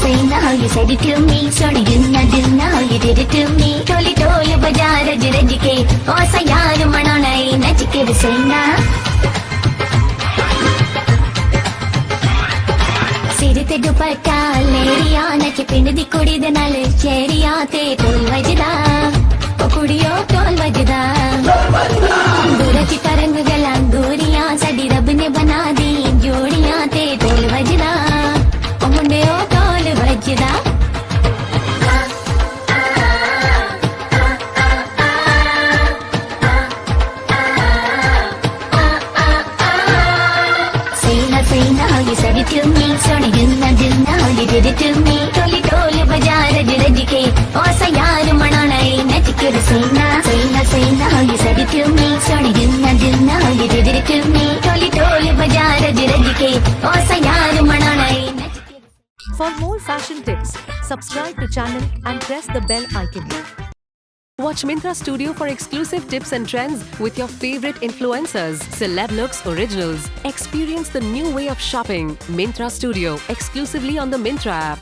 say now how you said it to me. Sorry, didn't how you did it to me. Toli baja raj raj ke. O sa yaar manana hai nach ke say now. सिर ते दुपट्टा लेरिया नच पिंड दी कुड़ी दे नाल चेरिया ते ढोल वजदा ओ कुड़ियो ढोल वजदा दूर चिट्टा रंग गला गोरियां साडी रब ने बना दी जोड़ियां ते ढोल वजदा ओ मुंडियो ढोल वजदा Say now how you said it to me. Sorry, didn't how you did it to me. Toli baja raj raj ke. O sa yaar manana hai nach ke say now how you said it to me. Sorry, didn't how you did it to me. Toli baja raj raj ke. O sa yaar manana hai nach ke. For more fashion tips, subscribe to channel and press the bell icon. Watch Myntra Studio for exclusive tips and trends with your favorite influencers, celeb looks, originals. Experience the new way of shopping. Myntra Studio, exclusively on the Myntra app.